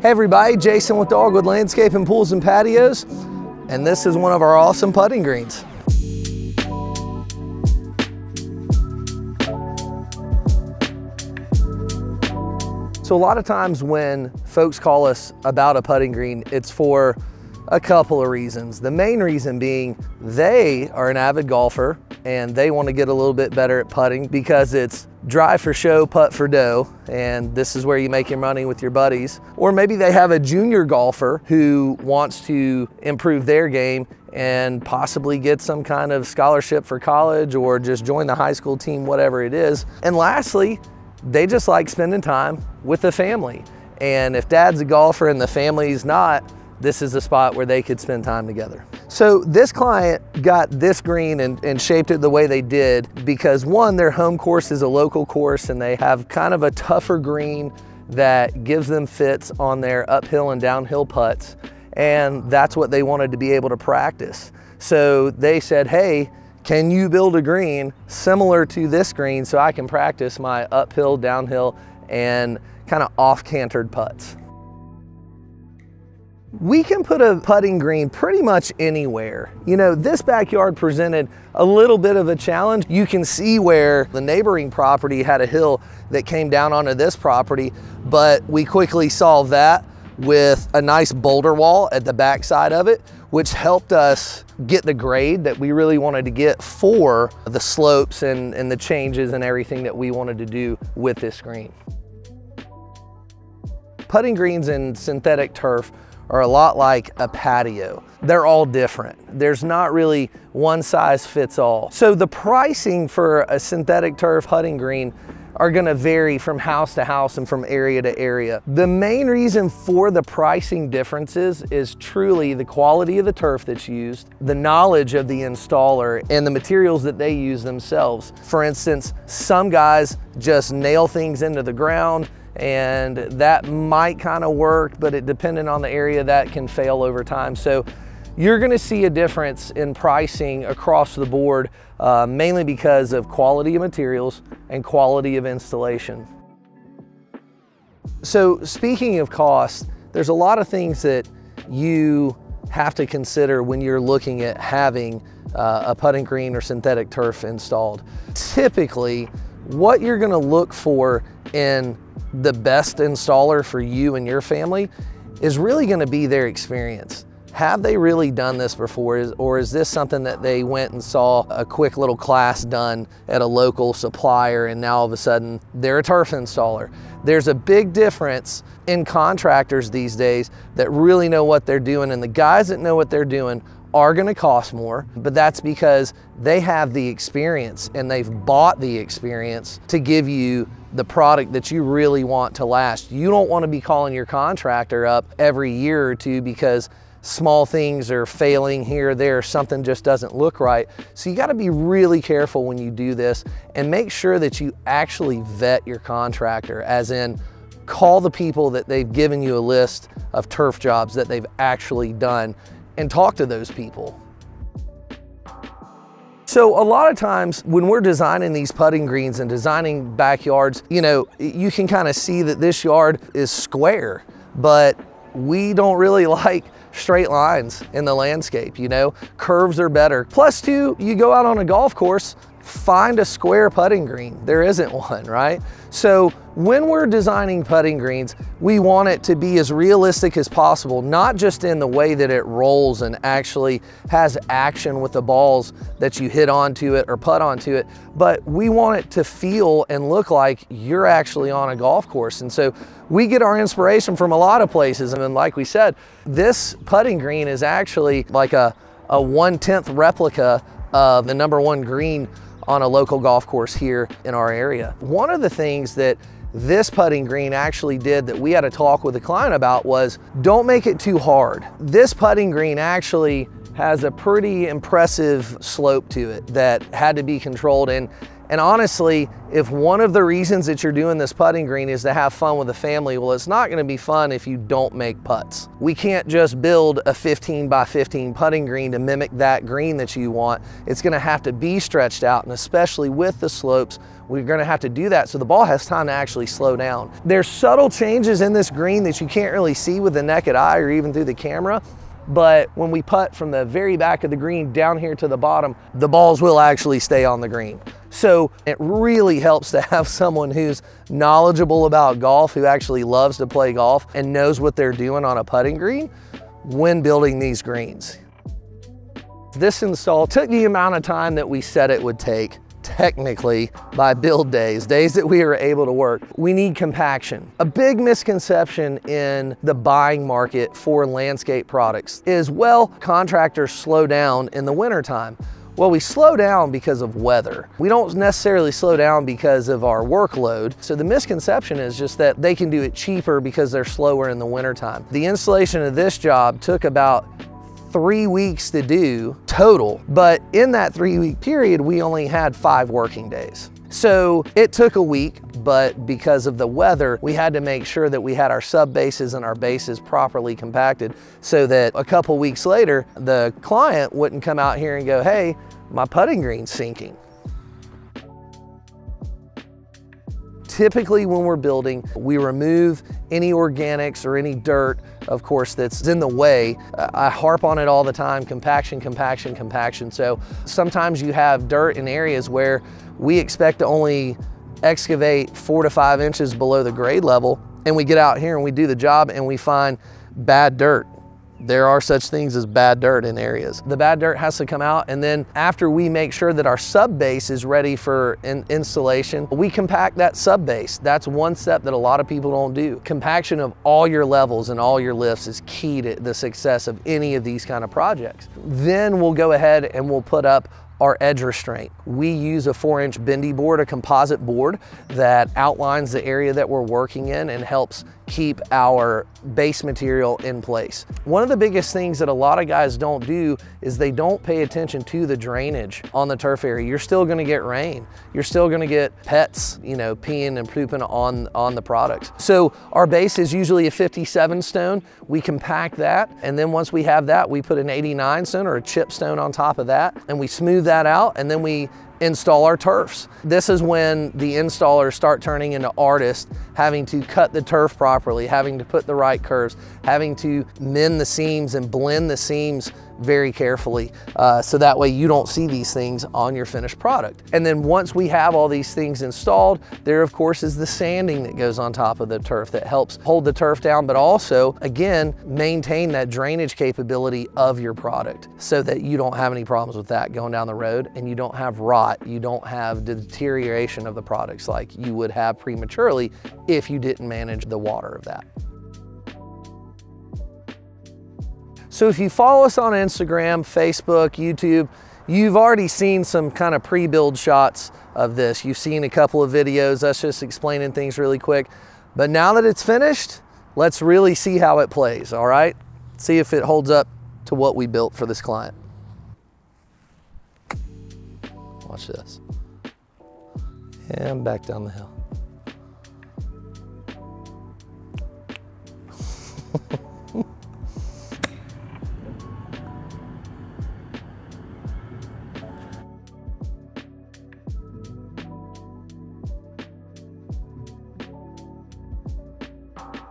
Hey everybody, Jason with Dogwood Landscaping Pools and Patios, and this is one of our awesome putting greens. So a lot of times when folks call us about a putting green, it's for a couple of reasons. The main reason being they are an avid golfer and they want to get a little bit better at putting because it's drive for show, putt for dough, and this is where you make your money with your buddies. Or maybe they have a junior golfer who wants to improve their game and possibly get some kind of scholarship for college or just join the high school team, whatever it is. And lastly, they just like spending time with the family. And if dad's a golfer and the family's not, this is a spot where they could spend time together. So this client got this green and shaped it the way they did because one, their home course is a local course and they have kind of a tougher green that gives them fits on their uphill and downhill putts. And that's what they wanted to be able to practice. So they said, hey, can you build a green similar to this green so I can practice my uphill, downhill, and kind of off-cantered putts? We can put a putting green pretty much anywhere. You know, this backyard presented a little bit of a challenge. You can see where the neighboring property had a hill that came down onto this property, but we quickly solved that with a nice boulder wall at the back side of it, which helped us get the grade that we really wanted to get for the slopes and the changes and everything that we wanted to do with this green. Putting greens in synthetic turf are a lot like a patio. They're all different. There's not really one size fits all. So the pricing for a synthetic turf putting green are gonna vary from house to house and from area to area. The main reason for the pricing differences is truly the quality of the turf that's used, the knowledge of the installer, and the materials that they use themselves. For instance, some guys just nail things into the ground and that might kind of work, but it depending on the area that can fail over time. So you're gonna see a difference in pricing across the board, mainly because of quality of materials and quality of installation. So speaking of cost, there's a lot of things that you have to consider when you're looking at having a putting green or synthetic turf installed. Typically, what you're gonna look for in the best installer for you and your family is really gonna be their experience. Have they really done this before, or is this something that they went and saw a quick little class done at a local supplier and now all of a sudden they're a turf installer? There's a big difference in contractors these days that really know what they're doing, and the guys that know what they're doing are gonna cost more, but that's because they have the experience and they've bought the experience to give you the product that you really want to last. You don't want to be calling your contractor up every year or two because small things are failing here or there, something just doesn't look right. So you got to be really careful when you do this and make sure that you actually vet your contractor, as in call the people that they've given you a list of turf jobs that they've actually done and talk to those people. So a lot of times when we're designing these putting greens and designing backyards, you know, you can kind of see that this yard is square, but we don't really like straight lines in the landscape, you know? Curves are better. Plus two, you go out on a golf course, find a square putting green. There isn't one, right? So when we're designing putting greens, we want it to be as realistic as possible, not just in the way that it rolls and actually has action with the balls that you hit onto it or putt onto it, but we want it to feel and look like you're actually on a golf course. And so we get our inspiration from a lot of places. And then like we said, this putting green is actually like a 1/10 replica of the #1 green on a local golf course here in our area. One of the things that this putting green actually did that we had a talk with a client about was don't make it too hard. This putting green actually has a pretty impressive slope to it that had to be controlled, and And honestly, if one of the reasons that you're doing this putting green is to have fun with the family, well, it's not gonna be fun if you don't make putts. We can't just build a 15 by 15 putting green to mimic that green that you want. It's gonna have to be stretched out, and especially with the slopes, we're gonna have to do that so the ball has time to actually slow down. There's subtle changes in this green that you can't really see with the naked eye or even through the camera, but when we putt from the very back of the green down here to the bottom, the balls will actually stay on the green. So it really helps to have someone who's knowledgeable about golf, who actually loves to play golf and knows what they're doing on a putting green when building these greens. This install took the amount of time that we said it would take. Technically, by build days that we were able to work. We need compaction. A big misconception in the buying market for landscape products is, well, contractors slow down in the wintertime. Well, we slow down because of weather. We don't necessarily slow down because of our workload. So the misconception is just that they can do it cheaper because they're slower in the wintertime. The installation of this job took about 3 weeks to do total, but in that 3-week period, we only had 5 working days. So it took a week, but because of the weather, we had to make sure that we had our sub bases and our bases properly compacted so that a couple weeks later, the client wouldn't come out here and go, hey, my putting green's sinking. Typically when we're building, we remove any organics or any dirt, of course, that's in the way. I harp on it all the time, compaction, compaction, compaction. So sometimes you have dirt in areas where we expect to only excavate 4 to 5 inches below the grade level, and we get out here and we do the job and we find bad dirt. There are such things as bad dirt in areas. The bad dirt has to come out, and then after we make sure that our sub base is ready for installation, we compact that sub base. That's one step that a lot of people don't do. Compaction of all your levels and all your lifts is key to the success of any of these kind of projects. Then we'll go ahead and we'll put up our edge restraint. We use a 4-inch bendy board, a composite board that outlines the area that we're working in and helps keep our base material in place. One of the biggest things that a lot of guys don't do is they don't pay attention to the drainage on the turf area. You're still gonna get rain. You're still gonna get pets, you know, peeing and pooping on the products. So our base is usually a 57 stone. We compact that, and then once we have that, we put an 89 stone or a chip stone on top of that, and we smooth that out, and then we install our turfs. This is when the installers start turning into artists, having to cut the turf properly, having to put the right curves, having to mend the seams and blend the seams very carefully, so that way you don't see these things on your finished product. And then once we have all these things installed, there of course is the sanding that goes on top of the turf that helps hold the turf down, but also, again, maintain that drainage capability of your product so that you don't have any problems with that going down the road, and you don't have rot, you don't have deterioration of the products like you would have prematurely if you didn't manage the water of that. So if you follow us on Instagram, Facebook, YouTube, you've already seen some kind of pre-build shots of this. You've seen a couple of videos, us just explaining things really quick. But now that it's finished, let's really see how it plays, all right? See if it holds up to what we built for this client. Watch this. And back down the hill.